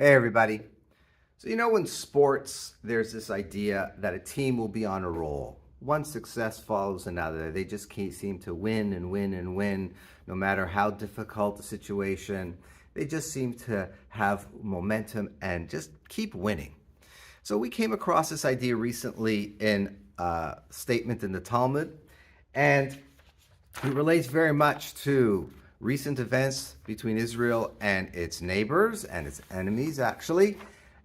Hey, everybody. So, in sports, there's this idea that a team will be on a roll. One success follows another. They just can't seem to win and win and win, no matter how difficult the situation. They just seem to have momentum and just keep winning. So, we came across this idea recently in a statement in the Talmud, and it relates very much to recent events between Israel and its neighbors and its enemies, actually,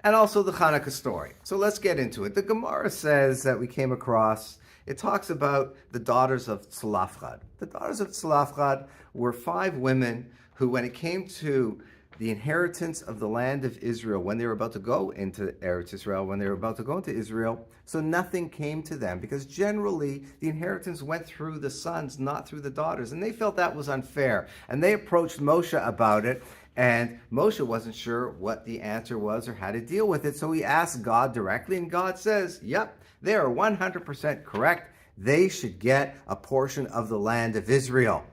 and also the Chanukah story. So let's get into it. The Gemara says that we came across, it talks about the daughters of Tzlafchad. The daughters of Tzlafchad were 5 women who, when it came to the inheritance of the land of Israel, when they were about to go into Eretz Israel, when they were about to go into Israel, so nothing came to them, because generally the inheritance went through the sons, not through the daughters, and they felt that was unfair. And they approached Moshe about it, and Moshe wasn't sure what the answer was or how to deal with it, so he asked God directly, and God says, yep, they are 100% correct. They should get a portion of the land of Israel.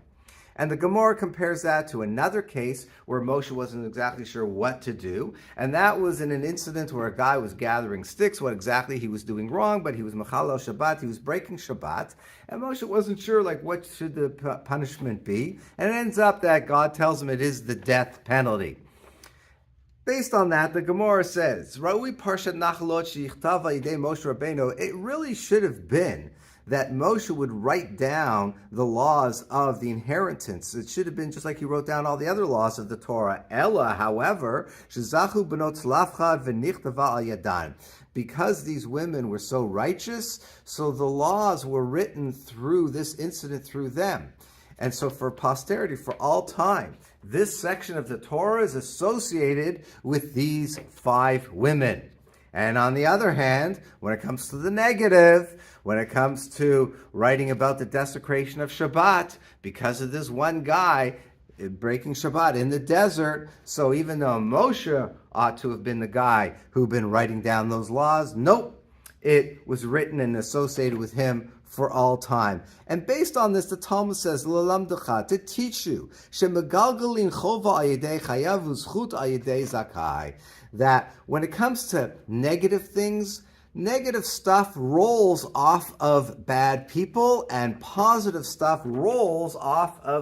And the Gemara compares that to another case where Moshe wasn't exactly sure what to do. And that was in an incident where a guy was gathering sticks, what exactly he was doing wrong, but he was Mechalel Shabbat, he was breaking Shabbat. And Moshe wasn't sure, what should the punishment be? And it ends up that God tells him it is the death penalty. Based on that, the Gemara says, Ra'ui Parshat Nachalot sheyichtav Yidei Moshe Rabbeinu, it really should have been that Moshe would write down the laws of the inheritance. It should have been just like he wrote down all the other laws of the Torah. Ella, however, shezachu benot tzlafchad v'nichtava al yadan. Because these women were so righteous, so the laws were written through this incident, through them. And so for posterity, for all time, this section of the Torah is associated with these 5 women. And on the other hand, when it comes to the negative, when it comes to writing about the desecration of Shabbat, because of this one guy breaking Shabbat in the desert, so even though Moshe ought to have been the guy who'd been writing down those laws, nope, it was written and associated with him for all time. And based on this, the Talmud says, "L'lamdecha," to teach you, "Shemegalgalin chova ayidei chayav u'zchut ayidei zakai," that when it comes to negative things, negative stuff rolls off of bad people, and positive stuff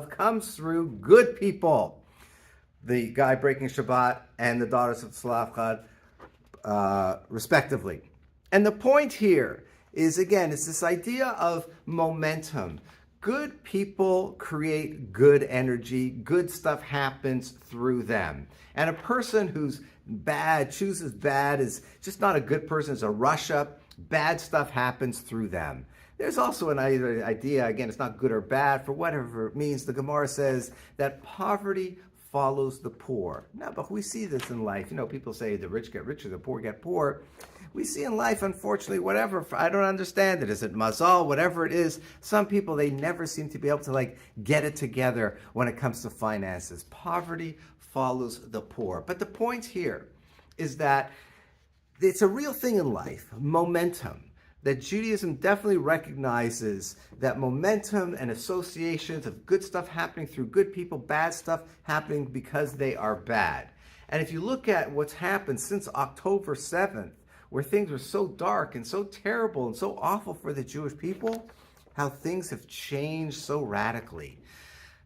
comes through good people. The guy breaking Shabbat and the daughters of Tzlafchad, respectively. And the point here is, again, it's this idea of momentum. Good people create good energy. Good stuff happens through them. And a person who's bad, chooses bad, is just not a good person, is a Russia. Bad stuff happens through them. There's also an idea, again, it's not good or bad, for whatever it means. The Gemara says that poverty follows the poor. Now, but we see this in life. People say the rich get richer, the poor get poor. We see in life, unfortunately, whatever, I don't understand it. Is it mazal? Whatever it is, some people, they never seem to be able to get it together when it comes to finances. Poverty follows the poor. But the point here is that it's a real thing in life, momentum. That Judaism definitely recognizes that momentum and associations of good stuff happening through good people, bad stuff happening because they are bad. And if you look at what's happened since October 7th, where things were so dark and so terrible and so awful for the Jewish people, how things have changed so radically.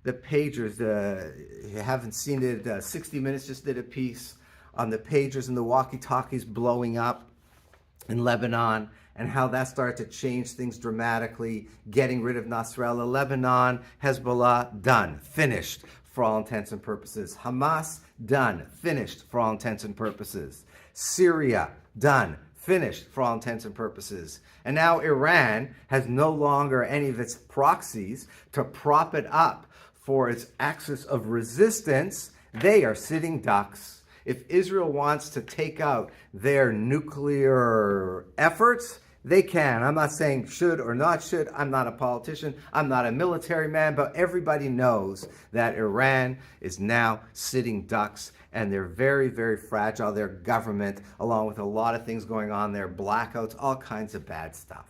The pagers, you haven't seen it, 60 Minutes just did a piece on the pagers and the walkie-talkies blowing up in Lebanon, and how that started to change things dramatically, getting rid of Nasrallah. Lebanon, Hezbollah, done, finished for all intents and purposes. Hamas, done, finished for all intents and purposes. Syria, done, finished for all intents and purposes. And now Iran has no longer any of its proxies to prop it up for its axis of resistance. They are sitting ducks. If Israel wants to take out their nuclear efforts, they can. I'm not saying should or not should. I'm not a politician. I'm not a military man, but everybody knows that Iran is now sitting ducks, and they're very, very fragile. Their government, along with a lot of things going on there, blackouts, all kinds of bad stuff.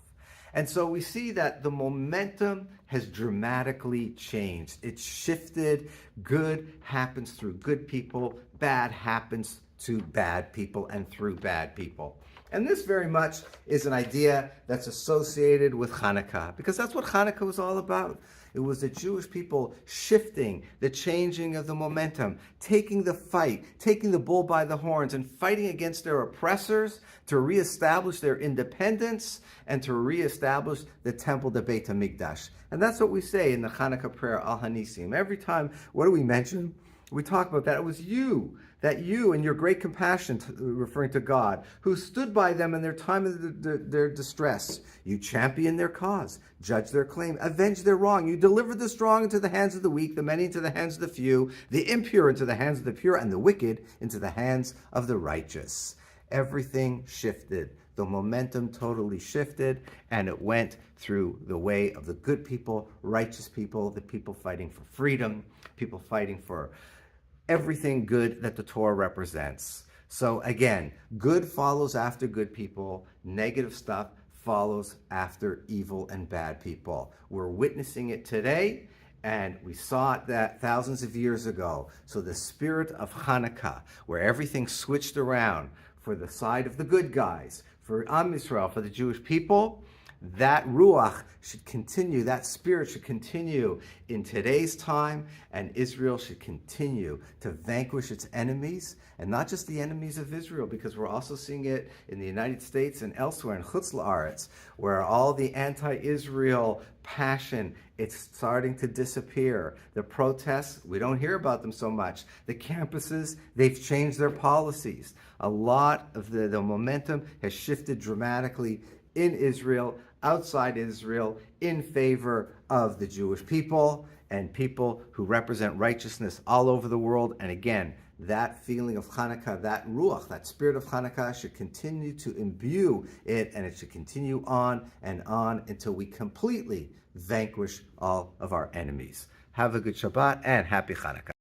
And so we see that the momentum has dramatically changed. It's shifted. Good happens through good people. Bad happens to bad people and through bad people. And this very much is an idea that's associated with Chanukah, because that's what Chanukah was all about. It was the Jewish people shifting, the changing of the momentum, taking the fight, taking the bull by the horns, and fighting against their oppressors to reestablish their independence and to reestablish the temple, the Beit HaMikdash. And that's what we say in the Chanukah prayer, Al Hanisim. Every time, what do we mention? We talk about that. It was you, that you and your great compassion, referring to God, who stood by them in their time of their distress. You championed their cause, judged their claim, avenged their wrong. You delivered the strong into the hands of the weak, the many into the hands of the few, the impure into the hands of the pure, and the wicked into the hands of the righteous. Everything shifted. The momentum totally shifted, and it went through the way of the good people, righteous people, the people fighting for freedom, people fighting for everything good that the Torah represents. So again, good follows after good people, negative stuff follows after evil and bad people. We're witnessing it today, and we saw it that thousands of years ago. So the spirit of Chanukah, where everything switched around for the side of the good guys, for Am Yisrael, for the Jewish people, that ruach should continue, that spirit should continue in today's time, and Israel should continue to vanquish its enemies, and not just the enemies of Israel, because we're also seeing it in the United States and elsewhere in Chutz La'aretz, where all the anti-Israel passion, it's starting to disappear. The protests, we don't hear about them so much. The campuses, they've changed their policies. A lot of the momentum has shifted dramatically in Israel, outside Israel, in favor of the Jewish people and people who represent righteousness all over the world. And again, that feeling of Chanukah, that ruach, that spirit of Chanukah should continue to imbue it, and it should continue on and on until we completely vanquish all of our enemies. Have a good Shabbat and happy Chanukah.